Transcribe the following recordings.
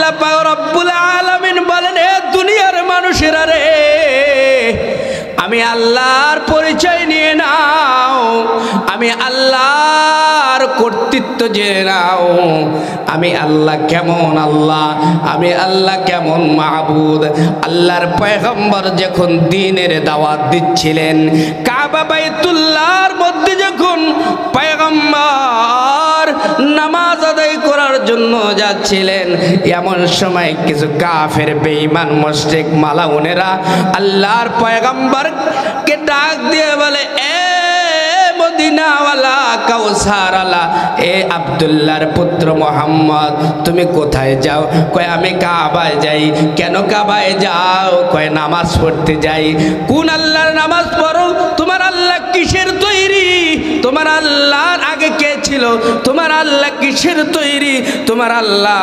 আল্লাহ পাক রব্বুল আলামিন বলেন, এ দুনিয়ার মানুষেরা রে, আমি আল্লাহর পরিচয় নিয়ে নাও, আমি আল্লাহর কর্তৃত্ব জেনে নাও, আমি আল্লাহ কেমন আল্লাহ, আমি আল্লাহ কেমন মাবুদ। আল্লাহর পয়গম্বর যখন দ্বীনের দাওয়াত দিচ্ছিলেন, কাবা বাইতুল্লাহর মধ্যে যখন পয়গম্বর নামাজ আদায় করার জন্য যাচ্ছিলেন, এমন সময় কিছু কাফের বেঈমান মুশরিক মালাউনেরা আল্লাহর পয়গম্বরকে ডাক দিয়ে বলে, এ মদিনাওয়ালা কাউসারওয়ালা, এ আব্দুল্লাহর পুত্র মোহাম্মদ, তুমি কোথায় যাও? কয় আমি কাবায় যাই। কেন কাবায় যাও? কয় নামাজ পড়তে যাই। কোন আল্লাহর নামাজ পড়ো? তোমার আল্লাহ কিসের তৈরি? তোমার আল্লাহর আগে কে ছিল? তোমার আল্লাহ কিসের তৈরি? তোমার আল্লাহ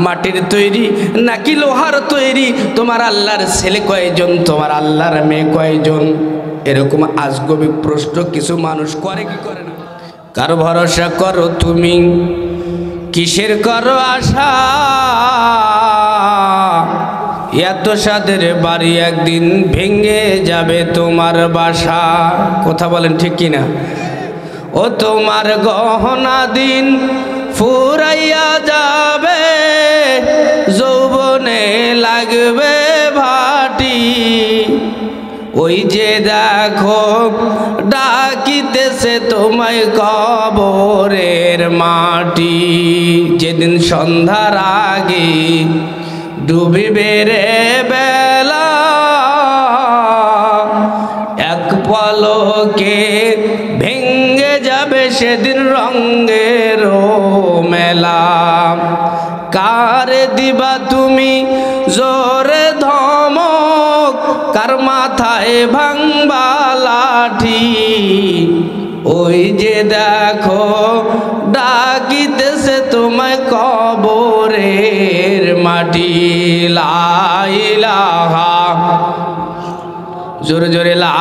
মাটির তৈরি নাকি লোহার তৈরি? তোমার আল্লাহর ছেলে কয়জন? তোমার আল্লাহর মেয়ে কয়জন? এরকম আজগবি প্রশ্ন কিছু মানুষ করে কি করে না? কার ভরসা করো তুমি? কিসের করো আশা? এত সাদের বাড়ি একদিন ভেঙে যাবে তোমার বাসা। কথা বলেন ঠিক কিনা? ও তোমার গহনা দিন ফুরাইয়া যাবে, যৌবনে লাগবে ভাটি। ওই যে দেখো ডাকিতেছে তোমায় কবরের মাটি। যেদিন সন্ধ্যার আগে ডুবিবে রে বেলা, এক পলকে ভেঙে যাবে সেদিন রঙের মেলা। কার দিবা তুমি জোরে ধমক, কার মাথায় ভাঙবা লাঠি? ওই যে দেখো ডাকিতেছে তোমায় কবরের মাটি। লা ইলাহা, জোরে জোরে লা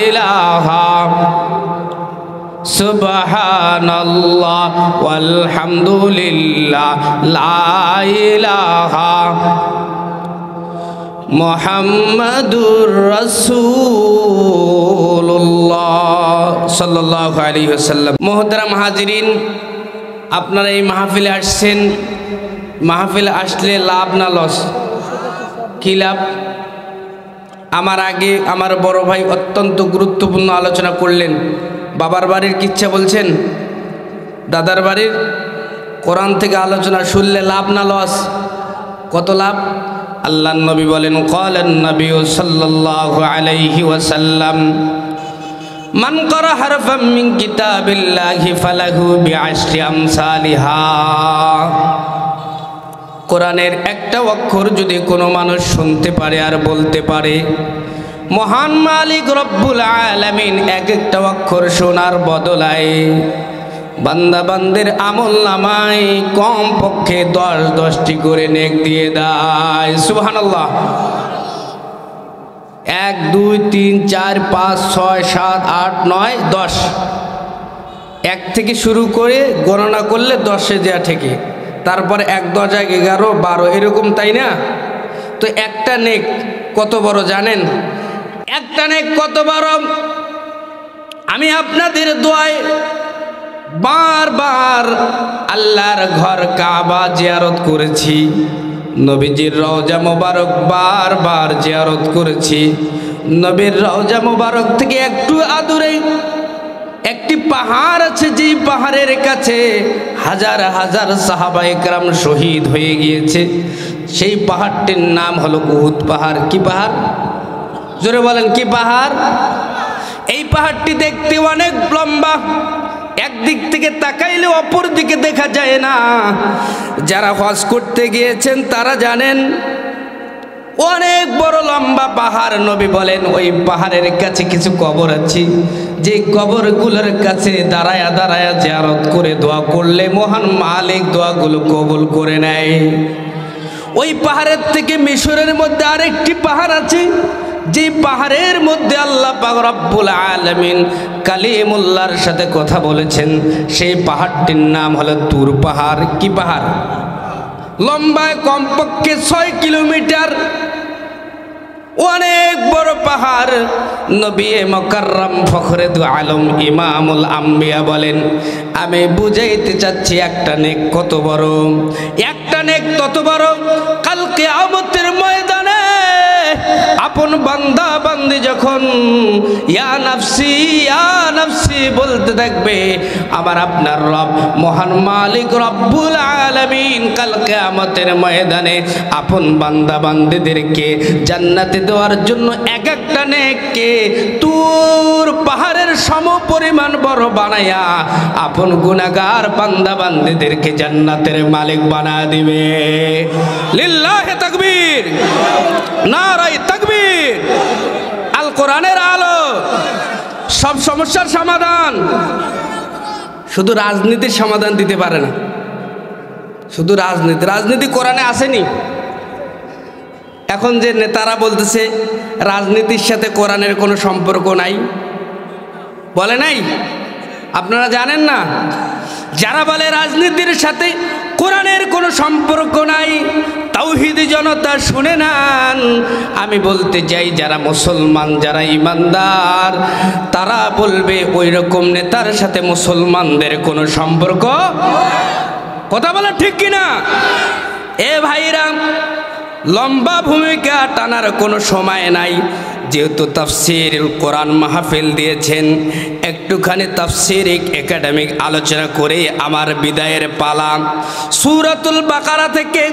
ইলাহা সুবহানাল্লাহ ওয়ালহামদুলিল্লাহ, লা ইলাহা মুহাম্মাদুর রাসূলুল্লাহ সাল্লাল্লাহু আলাইহি ওয়াসাল্লাম। মুহতারাম হাজিরিন, আপনারা এই মাহফিলে আসছেন, মাহফিলে আসলে লাভ না লস? কি লাভ? আমার আগে আমার বড় ভাই অত্যন্ত গুরুত্বপূর্ণ আলোচনা করলেন। বাবার বাড়ির কিচ্ছা বলছেন, দাদার বাড়ির কোরআন থেকে আলোচনা শুনলে লাভ না লস? কত লাভ? আল্লাহর নবী বলেন, ক্বালান নবী সাল্লাল্লাহু আলাইহি ওয়াসাল্লাম, মান ক্বারা হারফাম মিন কিতাবিল্লাহি ফালাহু বিআশরি আমসালিহা। কোরআনের একটা অক্ষর যদি কোনো মানুষ শুনতে পারে আর বলতে পারে, মহান মালিক রব্বুল আলামিন এক একটা অক্ষর শোনার বদলায় বান্দা বান্দের আমল নামায় কম পক্ষে 10-10টি করে নেক দিয়ে দেয়। সুবহানাল্লাহ। 1 2 3 4 5 6 7 8 9 10, 1 থেকে শুরু করে গণনা করলে 10-এ দেয়া থেকে, তারপরে 1 10 11 12 এরকম, তাই না? তো একটা নেক কত বড় জানেন? একটা নেক কত বড়? আমি আপনাদের দোয়ায় বারবার আল্লাহর ঘর কাবা জিয়ারত করেছি, নবীজির রওজা মোবারক বারবার জিয়ারত করেছি। নবীর রওজা মোবারক থেকে একটু আদুরে একটি পাহাড় আছে, যেই পাহাড়ের কাছে হাজার হাজার সাহাবায়ে কেরাম শহীদ হয়ে গিয়েছে। সেই পাহাড়টির নাম হলো উহুদ পাহাড়। কি পাহাড়? জোরে বলেন, কি পাহাড়? এই পাহাড়টি দেখতে অনেক লম্বা, একদিক থেকে তাকাইলে অপর দিকে দেখা যায় না। যারা হজ করতে গিয়েছেন তারা জানেন অনেক বড় লম্বা পাহাড়। নবী বলেন ওই পাহাড়ের কাছে কিছু কবর আছে, যে কবরগুলোর কাছে দাঁড়ায়া দাঁড়ায়া জিয়ারত করে দোয়া করলে মহান মালিক দোয়াগুলো কবুল করে নেয়। ওই পাহাড়ের থেকে মিশরের মধ্যে আরেকটি পাহাড় আছে, যে পাহাড়ের মধ্যে আল্লাহ পাক রব্বুল আলামিন কালিমুল্লাহর সাথে কথা বলেছেন। সেই পাহাড়টির নাম হলো তুর পাহাড়। কি পাহাড়? লম্বায় কমপক্ষে 6 কিলোমিটার, অনেক বড় পাহাড়। নবী মুকাররম ফখরে দু আলম ইমামুল আম্বিয়া বলেন, আমি বুঝাইতে চাচ্ছি একটা নেক কত বড়, একটা নেক তত বড়। কাল কিয়ামতের ময়দানে আপন বান্দা বান্দি যখন ইয়া নাফসি বলতে থাকবে, আবার আপনার রব মহান মালিক রব্বুল আলামিন কাল কিয়ামতের ময়দানে আপন বান্দা বান্দিদেরকে জান্নাতে দেওয়ার জন্য এক একটা নেককে তুর পাহাড়ের সম পরিমাণ বড় বানায়া আপন গুনাহগার বান্দা বান্দিদেরকে জান্নাতের মালিক বানায় দিবে। লিল্লাহি তাকবীর, নারায়ে তাকবীর। আল কোরআনের আলো সব সমস্যার সমাধান। শুধু রাজনীতির সমাধান দিতে পারে না, শুধু রাজনীতি কোরআনে আসেনি। এখন যে নেতারা বলতেছে রাজনীতির সাথে কোরআনের কোনো সম্পর্ক নাই, বলে নাই? আপনারা জানেন না? যারা বলে রাজনীতির সাথে কোরআনের কোনো সম্পর্ক নাই, তাওহীদি জনতা শুনে নেন। আমি বলতে চাই, যারা মুসলমান, যারা ইমানদার, তারা বলবে ওই রকম নেতার সাথে মুসলমানদের কোনো সম্পর্ক। কথা বলা ঠিক কিনা? এ ভাইরা, লম্বা ভূমিকা টানার কোনো সময় নাই। যেহেতু তাফসীর কোরআন মাহফিল দিয়েছেন, একটুখানি তাফসীরিক একাডেমিক আলোচনা করে আমার বিদায়ের পালা। সূরাতুল বাকারা থেকে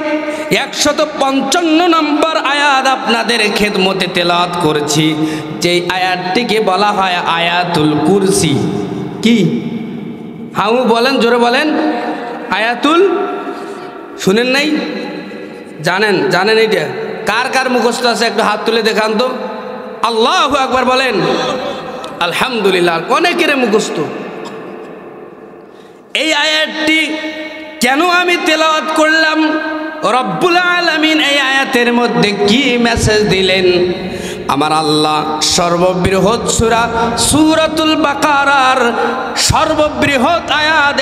155 নম্বর আয়াত আপনাদের খেদমতে তেলাওয়াত করেছি। যেই আয়াতটিকে বলা হয় আয়াতুল কুরসি। কি? হাউ বলেন, জোরে বলেন। আয়াতুল, শুনেন নাই? জানেন এইটা? কার কার মুখস্থ আছে একটু হাত তুলে দেখান তো। আল্লাহু আকবার বলেন। আলহামদুলিল্লাহ, অনেকের মুখস্থ। এই আয়াতটি কেন আমি তেলাওয়াত করলাম? রব্বুল আলামিন এই আয়াতের মধ্যে কি মেসেজ দিলেন? আমার আল্লাহ সর্ববৃহৎ সূরা সূরাতুল বাকারার সর্ববৃহৎ আয়াত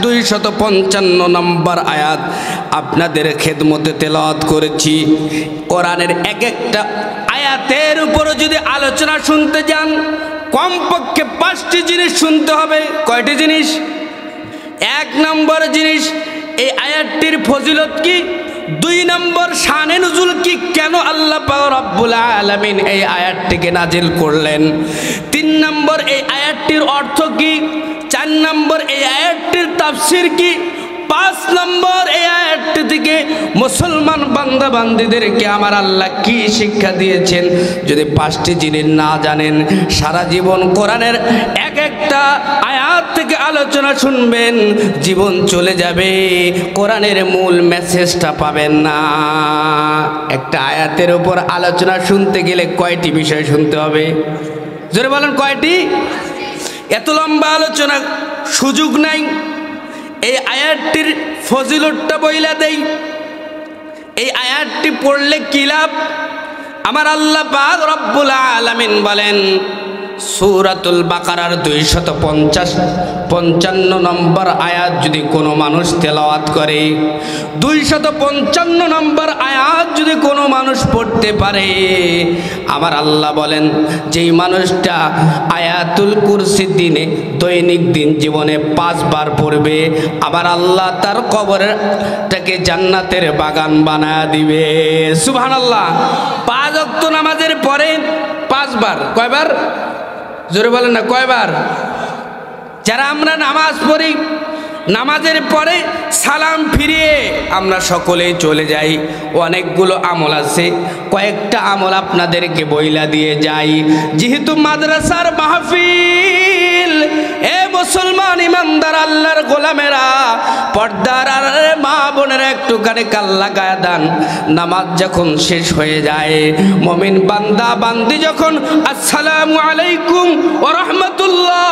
255 নম্বর আয়াত আপনাদের খেদমতে তেলাওয়াত করেছি। কোরআনের এক একটা আয়াতের উপরে যদি আলোচনা শুনতে যান, কমপক্ষে 5টি জিনিস শুনতে হবে। কয়টি জিনিস? 1 নম্বর জিনিস, এই আয়াতটির ফজিলত কি? 2 নম্বর, শানে নুজুল কি, কেন আল্লাহ পাক রব্বুল আলামিন এই আয়াতটিকে নাজিল করলেন? 3 নম্বর, এই আয়াতটির অর্থ কি? 4 নম্বর, এই আয়াতটির তাফসীর কি? 5 নম্বর, এই আয়াতটি থেকে মুসলমান বান্দা বান্দীদেরকে আমার আল্লাহ কি শিক্ষা দিয়েছেন? যদি 5টি জিনিস না জানেন, সারা জীবন কোরআনের এক একটা আয়াত থেকে আলোচনা শুনবেন, জীবন চলে যাবে, কোরআনের মূল মেসেজটা পাবেন না। একটা আয়াতের উপর আলোচনা শুনতে গেলে কয়টি বিষয় শুনতে হবে? জোরে বলেন, কয়টি? এত লম্বা আলোচনা সুযোগ নাই। এই আয়াতটির ফজিলতটা বইলা দেই। এই আয়াতটি পড়লে কি লাভ? আমার আল্লাহ পাক রব্বুল আলামিন বলেন, সূরাতুল বাকারার 255 নম্বর আয়াত যদি কোনো মানুষ তেলাওয়াত করে, 255 নম্বর আয়াত যদি কোনো মানুষ পড়তে পারে, আমার আল্লাহ বলেন যেই মানুষটা আয়াতুল কুরসি দিনে দৈনিক দিন জীবনে 5 বার পড়বে, আমার আল্লাহ তার কবরটাকে জান্নাতের বাগান বানায় দিবে। সুবহানাল্লাহ। 5 ওয়াক্ত নামাজের পরে 5 বার। কয়বার? জোরে বলেন না, কয়বার? যারা আমরা নামাজ পড়ি, নামাজের পরে সালাম ফিরিয়ে আমরা সকলেই চলে যাই। অনেকগুলো আমল আছে, কয়েকটা আমল আপনাদেরকে বইলা দিয়ে যাই। যেহেতু মাদ্রাসার মাহফিল, এ মুসলমান ইমানদার আল্লাহর গোলামেরা, পর্দার আর মা বোনেরা একটুখানি কাল লাগায় দেন। নামাজ যখন শেষ হয়ে যায়, মুমিন বান্দা বান্দি যখন আসসালামু আলাইকুম ওয়া রাহমাতুল্লাহ,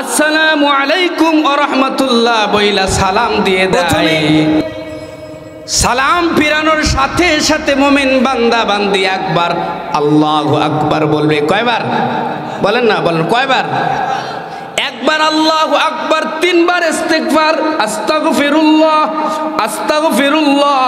আসসালামু আলাইকুম ওয়া রাহমাতুল্লাহ বইলা সালাম দিয়ে দেয়, সালাম ফিরানোর সাথে সাথে মুমিন বান্দা বান্দি একবার আল্লাহু আকবার বলবে। কয়বার? বলেন না, বলেন কয়বার? একবার আল্লাহু আকবার, তিনবার ইস্তিগফার, আস্তাগফিরুল্লাহ আস্তাগফিরুল্লাহ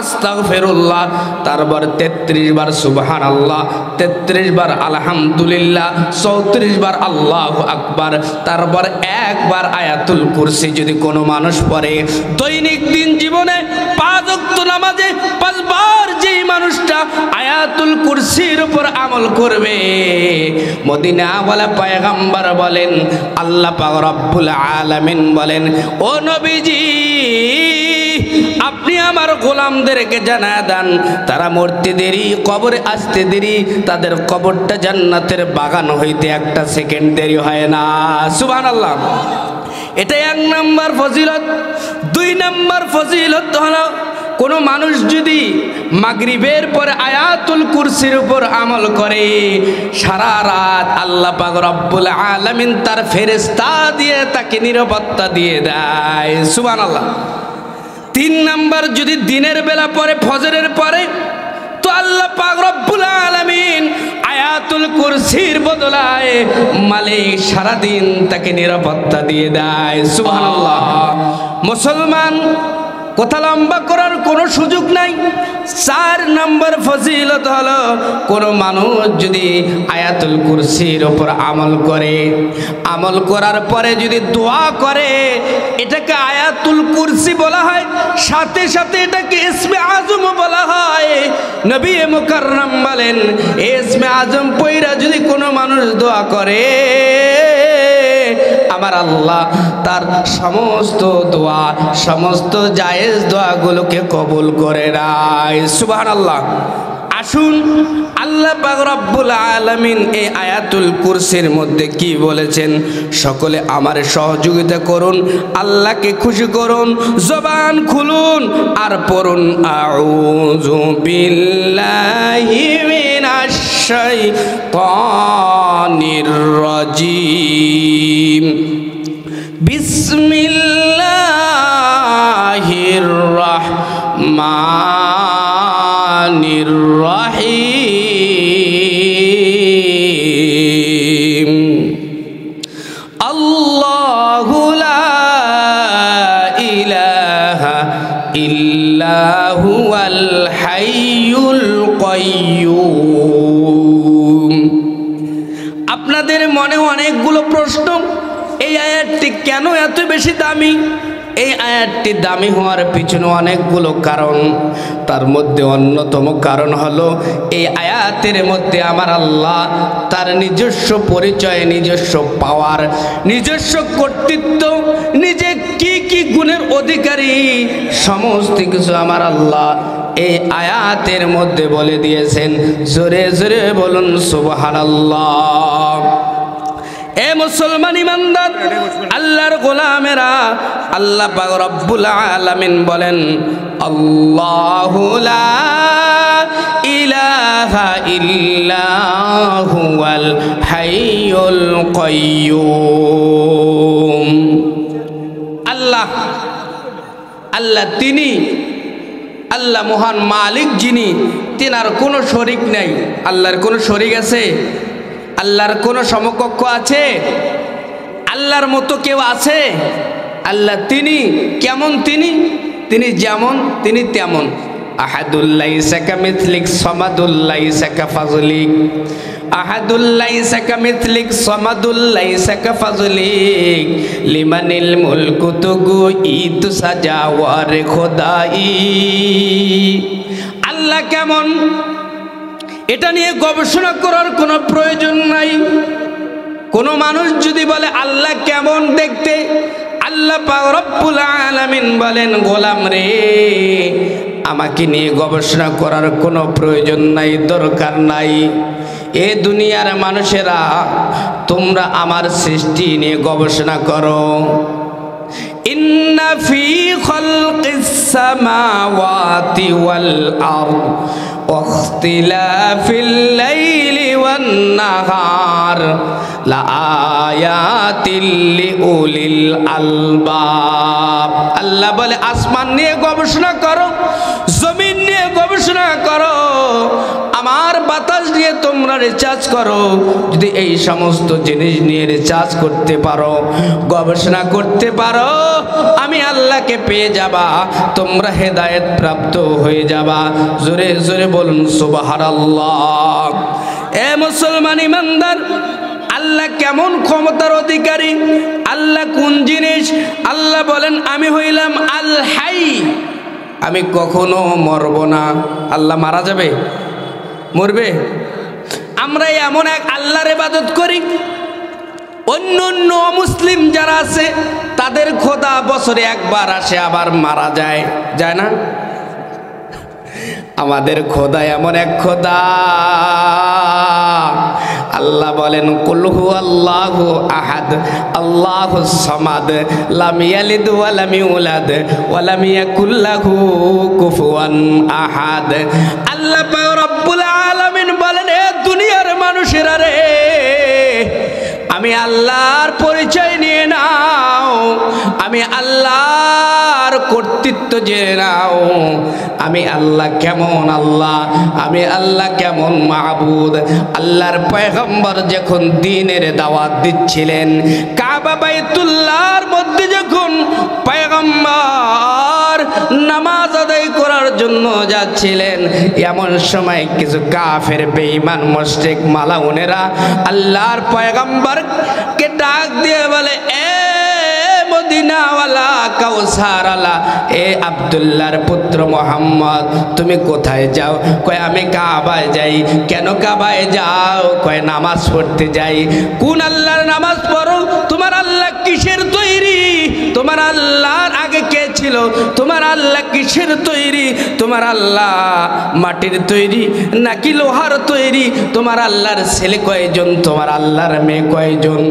আস্তাগফিরুল্লাহ, তারপর 33 বার সুবহানাল্লাহ, 33 বার আলহামদুলিল্লাহ, 34 বার আল্লাহু আকবার, তারপর একবার আয়াতুল কুরসি যদি কোনো মানুষ পড়ে, দৈনিক দিন জীবনে 5 ওয়াক্ত নামাজে 5 বার যেই মানুষটা আয়াতুল কুরসির উপর আমল করবে, মদিনা ওয়ালা পয়গম্বর বলেন, আল্লাহ পাক রব্বুল আলামিন বলেন, ও নবীজি আপনি আমার গোলামদেরকে জানায় দেন, তারা মরতে দেরি, কবরে আসতে দেরি, তাদের কবরটা জান্নাতের বাগান হইতে একটা সেকেন্ড দেরি হয় না। সুবহানাল্লাহ। এটা 1 নম্বর ফজিলত। 2 নম্বর ফজিলত হলো, কোনো মানুষ যদি মাগরিবের পরে আয়াতুল কুরসির উপর আমল করে, সারা রাত আল্লাহ পাক রব্বুল আলামিন তার ফেরেশতা দিয়ে তাকে নিরাপত্তা দিয়ে দেয়। সুবহানাল্লাহ। 3 নম্বর যদি দিনের বেলা পরে, ফজরের পরে, তো আল্লাহ পাক রব্বুল আলামিন আয়াতুল কুরসির বদলায় মালিক সারাদিন তাকে নিরাপত্তা দিয়ে দেয়। সুবহানাল্লাহ। মুসলমান, কথা লম্বা করার কোনো সুযোগ নাই। 4 নম্বর ফজিলত হলো, কোনো মানুষ যদি আয়াতুল কুরসির উপর আমল করে, আমল করার পরে যদি দোয়া করে, এটাকে আয়াতুল কুরসি বলা হয়, সাথে সাথে এটাকে ইসমে আজম বলা হয়। নবী মুকাররম বলেন, ইসমে আজম পয়রা যদি কোনো মানুষ দোয়া করে, আমার আল্লাহ তার সমস্ত দোয়া, সমস্ত জায়েজ দোয়াগুলোকে কবুল করে নেয়। সুবহানাল্লাহ। আসুন আল্লাহ পাক রব্বুল আলামিন এই আয়াতুল কুরসির মধ্যে কি বলেছেন, সকলে আমার সহযোগিতা করুন, আল্লাহকে খুশি করুন, জবান খুলুন আর পড়ুন, আউযু বিল্লাহি মিনাশ শাইতানির রাজিম, বিসমিল্লাহির রাহমানির রাহিম, আল্লাহু লা ইলাহা ইল্লা হুয়াল হাইয়ুল কাইয়্যুম। আপনাদের মনে অনেকগুলো প্রশ্ন, এই আয়াতটি কেন এত বেশি দামি? এই আয়াতটি দামি হওয়ার পিছনে অনেকগুলো কারণ। তার মধ্যে অন্যতম কারণ হলো, এই আয়াতের মধ্যে আমার আল্লাহ তার নিজস্ব পরিচয়, নিজস্ব পাওয়ার, নিজস্ব কর্তৃত্ব, নিজে কি কি গুণের অধিকারী, সমস্ত কিছু আমার আল্লাহ এই আয়াতের মধ্যে বলে দিয়েছেন। জোরে জোরে বলুন সুবহানাল্লাহ। এ মুসলমান ইমানদার, আল্লাহর গোলামেরা, আল্লাহ পাক রব্বুল আলামিন বলেন, আল্লাহু লা ইলাহা ইল্লা হুয়াল হাইয়ুল কাইয়্যুম। আল্লাহ, আল্লাহ তিনি, আল্লাহ মহান মালিক যিনি, তিনার কোনো শরীক নাই। আল্লাহর কোনো শরীক আছে? আল্লাহর কোনো সমকক্ষ আছে? আল্লাহর মতো কেউ আছে? আল্লাহ তিনি কেমন? তিনি যেমন তিনি তেমন। আহাদুল লাইসা কামিথলিক, সামাদুল লাইসা কাফাজলিক, আহাদুল লাইসা কামিথলিক, সামাদুল লাইসা কাফাজলিক, লিমানিল মুলকু তুগু ইতু সাজাওয়ার খোদাই। আল্লাহ কেমন, এটা নিয়ে গবেষণা করার কোনো প্রয়োজন নাই। কোনো মানুষ যদি বলে আল্লাহ কেমন দেখতে, আল্লাহ পাক রব্বুল আলামিন বলেন, গোলাম রে, আমাকে নিয়ে গবেষণা করার কোনো প্রয়োজন নাই, দরকার নাই। এ দুনিয়ার মানুষেরা, তোমরা আমার সৃষ্টি নিয়ে গবেষণা করো। ইন্না ফি খালকিস সামাওয়াতি ওয়াল আরদ ওয়াখতিলাফিল লাইলি ওয়ান নাহার লাআয়াতিল লিউলিল আলবাব। আল্লাহ বলে, আসমান নিয়ে গবেষণা করো, জমিন নিয়ে গবেষণা করো, আমার বাতাস নিয়ে তোমরা তোমরা রিচার্জ করো, যদি এই সমস্ত জিনিস নিয়ে রিচার্জ করতে পারো, গবেষণা করতে পারো, আমি আল্লাহকে পেয়ে যাবা, তোমরা হেদায়েত প্রাপ্ত হয়ে যাবা। জোরে জোরে বলুন সুবহানাল্লাহ। এ মুসলমান ইমানদার, আল্লাহ কেমন ক্ষমতার অধিকারী, আল্লাহ কোন জিনিস? আল্লাহ বলেন আমি হইলাম আল হাই, আমি কখনো মরব না। আল্লাহ মারা যাবে? মরবে? আমরা এমন এক আল্লাহর ইবাদত করি, অন্য অন্য মুসলিম যারা আছে তাদের খোদা বছরে একবার আসে আবার মারা যায়, যায় না? আমাদের খোদা এমন এক খোদা, আল্লাহ বলেন কুল হুয়াল্লাহু আহাদ আল্লাহুস সামাদ লাম ইয়ালিদ ওয়া লাম ইউলাদ ওয়া লাম ইয়াকুল লাহু কুফুয়ান আহাদ। আল্লাহ পাক রব্বুল আলামিন বলেন, এ দুনিয়ার মানুষেরা রে, আমি আল্লাহর পরিচয় নিয়ে নাও, আমি আল্লাহর কর্তৃত্ব জেনে নাও, আমি আল্লাহ কেমন আল্লাহ, আমি আল্লাহ কেমন মাবুদ। আল্লাহর পয়গম্বর যখন দ্বীনের দাওয়াত দিচ্ছিলেন, কাবা বাইতুল্লাহর মধ্যে যখন পয়গম্বর নামাজ আদায় করার জন্য যাচ্ছিলেন, এমন সময় কিছু কাফের বেঈমান মুশরিক মালাউনেরা আল্লাহর পয়গম্বরকে ডাক দিয়ে বলে, এ মদিনাওয়ালা কাউসারওয়ালা, এ আব্দুল্লাহর পুত্র মোহাম্মদ, তুমি কোথায় যাও? কয় আমি কাবায় যাই। কেন কাবায় যাও? কয় নামাজ পড়তে যাই। কোন আল্লাহর নামাজ পড়ো? তোমার আল্লাহ কিসের তৈরি? তোমার আল্লাহর আগে কে ছিল? তোমার আল্লাহ কিসের তৈরি? তোমার আল্লাহ মাটির তৈরি নাকি লোহার তৈরি? তোমার আল্লাহর ছেলে কয়জন? তোমার আল্লাহর মেয়ে কয়জন?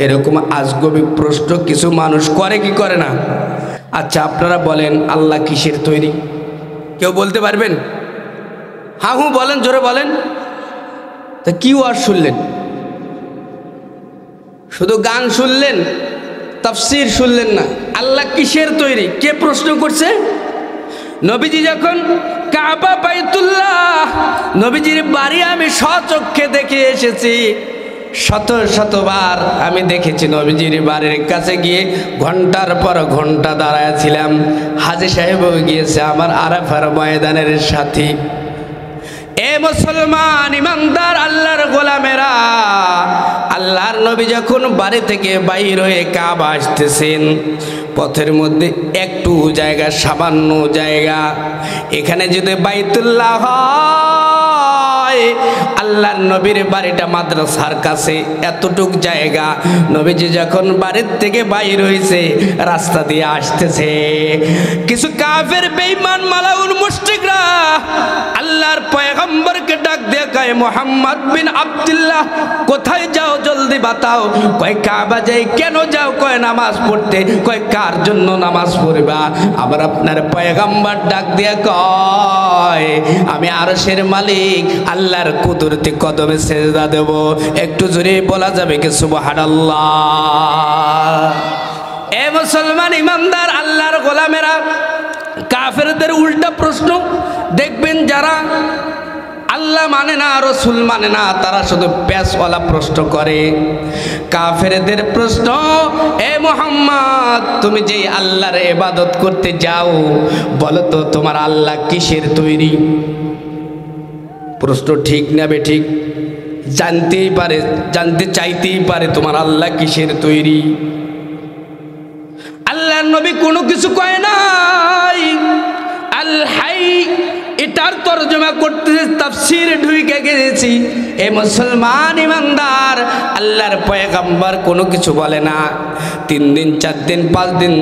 এরকম আজগবি প্রশ্ন কিছু মানুষ করে কি করে না? আচ্ছা আপনারা বলেন, আল্লাহ কিসের তৈরি? কেউ বলতে পারবেন? হ্যাঁ হুঁ বলেন, জোরে বলেন। তা কি ওয়াজ শুনলেন? শুধু গান শুনলেন, তাফসীর শুনলেন না। আল্লাহ কিসের তৈরি? কে প্রশ্ন করছে? নবীজি যখন কাবা বাইতুল্লাহ, নবীজির বাড়ি আমি স্বচক্ষে দেখে এসেছি, শত শতবার আমি দেখেছি। নবীজির বাড়ির কাছে গিয়ে ঘন্টার পর ঘন্টা দাঁড়ায়াছিলাম। হাজী সাহেবও গিয়েছে, আমার আরাফার ময়দানের সাথী। এ মুসলমান ইমানদার আল্লাহর গোলামেরা, আল্লাহর নবী যখন বাড়ি থেকে বাইর হয়ে কাবা আসতেছেন, পথের মধ্যে একটু জায়গা, সামান্য জায়গা, এখানে যদি বাইতুল্লাহ হয়, আল্লাহর নবীর বাড়িটা মাদ্রাসার কাছে, এতটুক জায়গা। নবীজি যখন বাড়ির থেকে বাইর হয়েছে, রাস্তা দিয়ে আসতেছে, কিছু কাফের বেঈমান মালাউন মুশরিকরা আল্লাহর পয়গম্বরকে ডাক দিয়ে কয়, মুহাম্মদ বিন আব্দুল্লাহ কোথায় যাও? জলদি বাতাও। কয় কাবা যাই। কেন যাও? কয় নামাজ পড়তে। কয় কার জন্য নামাজ পড়বা? আবার আপনার পয়গম্বর ডাক দিয়ে কয়, আমি আরশের মালিক আল্লাহর কুদরতি কদমে সেজদা দেব। একটু জোরে বলা যাবে কি সুবহানাল্লাহ? এ মুসলমান ইমানদার আল্লাহর গোলামেরা, কাফেরদের উল্টা প্রশ্ন দেখবেন, যারা আল্লাহ মানে না, রসুল মানে না, তারা শুধু প্যাসওয়ালা প্রশ্ন করে। কাফেরদের প্রশ্ন, এ মুহাম্মদ তুমি যে আল্লাহর ইবাদত করতে যাও, বলো তো তোমার আল্লাহ কিসের তৈরি? প্রশ্ন ঠিক না বেঠিক? জানতেই পারে, জানতে চাইতেই পারে তোমার আল্লাহ কিসের তৈরি। আল্লাহর নবী কোনো কিছু কয় নাই। আল হাই এটার তরজমা করতে তাফসীরে ঢুকে গেছি। এ মুসলমান ইমানদার, আল্লাহর পয়গম্বর কোনো কিছু বলে না। 3 দিন 4 দিন 5 দিন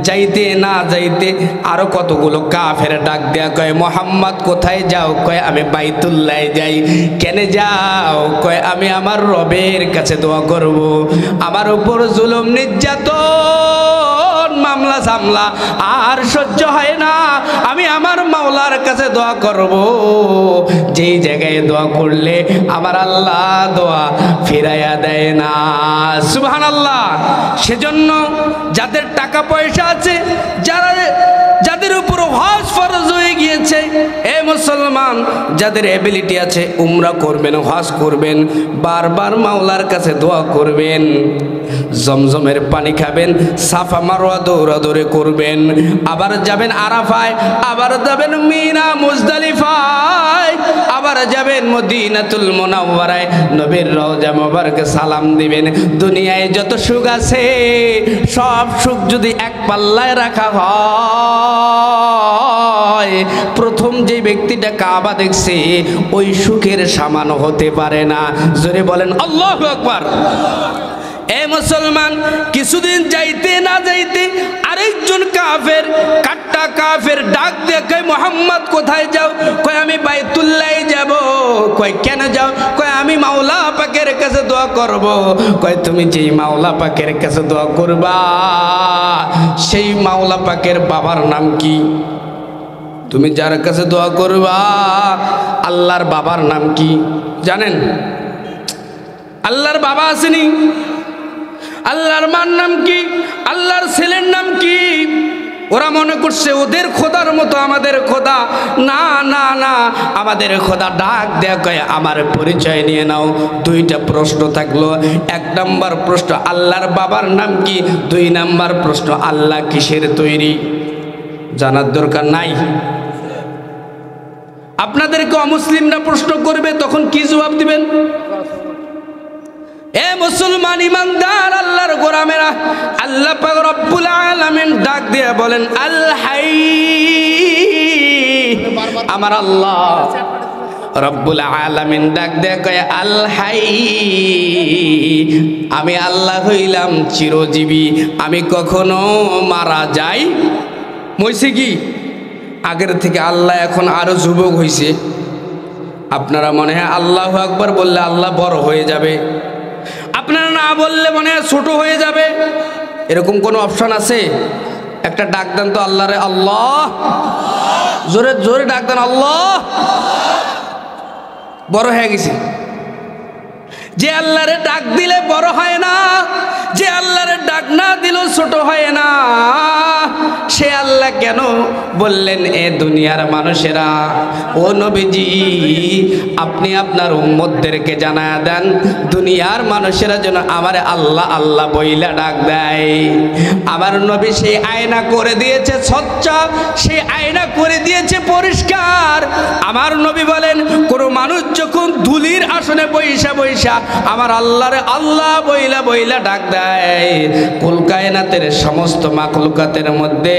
যাইতে না যাইতে আরো কতগুলো কাফের ডাক দেয়া কয়, মুহাম্মদ কোথায় যাও? কয় আমি বাইতুল্লাহ যাই। কেন যাও? কয় আমি আমার রবের কাছে দোয়া করব। আমার উপর জুলুম নির্যাতন মামলা সামলা আর সহ্য হয় না, আমি আমার মাওলার কাছে দোয়া করব। যেই জায়গায় দোয়া করলে আমার আল্লাহ দোয়া ফিরাইয়া দেয় না। সুবহানাল্লাহ। সেজন্য যাদের টাকা পয়সা আছে, যাদের উপর হজ ফরজ হয়ে গিয়েছে, দিচ্ছে, এ মুসলমান যাদের এবিলিটি আছে উমরা করবেন, হজ করবেন, বারবার মাওলার কাছে দোয়া করবেন, জমজমের পানি খাবেন, সাফা মারওয়া দৌড়াদৌড়ি করবেন, আবার যাবেন আরাফায়, আবার যাবেন মিনা মুজদালিফায়, আবার যাবেন মদিনাতুল মুনাওয়ারায়, নবীর রওজা মুবারকে সালাম দিবেন। দুনিয়ায় যত সুখ আছে সব সুখ যদি এক পাল্লায় রাখা হয়, প্রথম যে ব্যক্তিটা কাবা দেখছে ওই সুখের সমান হতে পারে না। জোরে বলেন আল্লাহু আকবার। এ মুসলমান, কিছুদিন যাইতে না যাইতে আরেকজন কাফের, কাট্টা কাফের ডাক দিয়ে কয় মুহাম্মদ কোথায় যাও? কয় আমি বাইতুল্লাহ যাব। কয় কেন যাও? কয় আমি মাওলা পাকের কাছে দোয়া করব। কয় তুমি যেই মাওলা পাকের কাছে দোয়া করবা সেই মাওলা পাকের বাবার নাম কি? তুমি যার কাছে দোয়া করবা আল্লাহর বাবার নাম কি জানেন? আল্লাহর বাবা আসেনি? আল্লাহর মার নাম কি? আল্লাহর ছেলের নাম কি? ওরা মনে করছে ওদের খোদার মতো আমাদের খোদা। না না না, আমাদের খোদা ডাক দেয়া কয় আমার পরিচয় নিয়ে নাও। দুইটা প্রশ্ন থাকলো। এক নাম্বার প্রশ্ন আল্লাহর বাবার নাম কি, দুই নাম্বার প্রশ্ন আল্লাহ কিসের তৈরি? জানার দরকার নাই? আপনাদেরকে অমুসলিমরা প্রশ্ন করবে তখন কি জবাব দিবেন? এ মুসলমান ইমানদার আল্লাহর গোলামেরা, আল্লাহ পাক রব্বুল আলামিন ডাক দিয়ে বলেন আল হাই। আমার আল্লাহ রব্বুল আলামিন ডাক দিয়ে কয় আল হাই, আমি আল্লাহ হইলাম চিরজীবী, আমি কখনো মারা যাই। মইছে কি আগের থেকে আল্লাহ এখন আরো যুবক হইছে। আপনারা মনে হয় আল্লাহু আকবার বললে আল্লাহ বড় হয়ে যাবে, আপনারা না বললে মনে হয় ছোট হয়ে যাবে। এরকম কোনো অপশন আছে? একটা ডাক দেন তো আল্লাহরে, আল্লাহ জোরে জোরে ডাক দেন আল্লাহ। বড় হয়ে গেছে। যে আল্লাহরে ডাক দিলে বড় হয় না, যে আল্লাহরে ডাক না দিলেও ছোট হয় না, সে আল্লাহ কেন বললেন এ দুনিয়ার মানুষেরা ও নবীজি আপনি আপনার উম্মতদেরকে জানায়া দেন দুনিয়ার মানুষেরা যেন আমার আল্লাহ আল্লাহ বইলা ডাক দেয়। আমার নবী সেই আয়না করে দিয়েছে স্বচ্ছ, সেই আয়না করে দিয়েছে পরিষ্কার। আমার নবী বলেন কোন মানুষ যখন ধুলির আসনে বৈশা বৈশা আমার আল্লাহরে আল্লাহ বইলা বইলা ডাক দেয়, কুল কায়নাতের সমস্ত মাখলুকাতের মধ্যে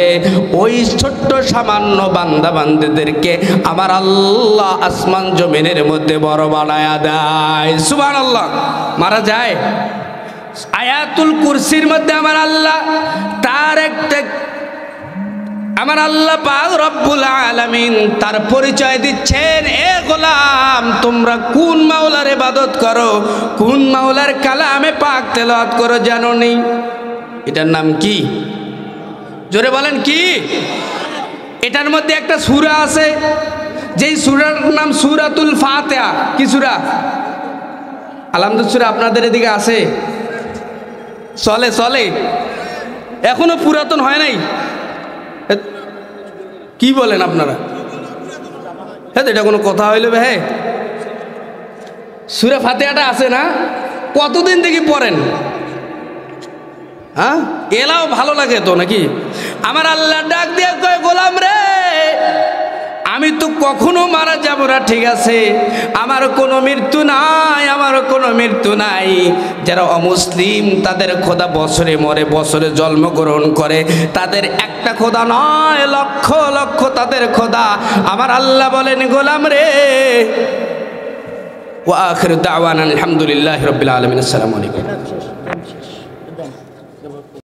ওই ছোট্ট সামান্য বান্দা বান্দাদেরকে আমার আল্লাহ আসমান জমিনের মধ্যে বড় বানায়া দেয়। সুবহানাল্লাহ। মারা যায়? আয়াতুল কুরসির মধ্যে আমার আল্লাহ তার একটা আমার আল্লাহ পাক রব্বুল আলামিন তার পরিচয় দিচ্ছেন, এ গোলাম তোমরা কোন মাওলার ইবাদত করো, কোন মাওলার কালামে পাক তেলাওয়াত করো জানো নি? এটার নাম কি? জোরে বলেন কি? এটার মধ্যে একটা সূরা আছে, যেই সূরার নাম সূরাতুল ফাতিহা। কি সূরা? আলহামদুলিল্লাহ সূরা আপনাদের এদিকে আছে? চলে চলে, এখনো পুরাতন হয় নাই। কি বলেন আপনারা? হ্যাঁ এটা কোনো কথা হইলে ভাই? সূরা ফাতিহাটা আছে না? কতদিন থেকে পড়েন? হ্যাঁ এলাও ভালো লাগে তো নাকি? আমার আল্লাহ ডাক দিয়ে কয় গোলাম রে আমি তো কখনো মারা যাব না, ঠিক আছে, আমার কোনো মৃত্যু নাই, আমার কোনো মৃত্যু নাই। যারা অমুসলিম তাদের খোদা বছরে মরে, বছরে জন্মগ্রহণ করে, তাদের একটা খোদা নয় লক্ষ লক্ষ তাদের খোদা। আমার আল্লাহ বলেন গোলাম রে ওয়া আখিরু দাওয়ানা আলহামদুলিল্লাহি রাব্বিল আলামিন। আসসালামু আলাইকুম।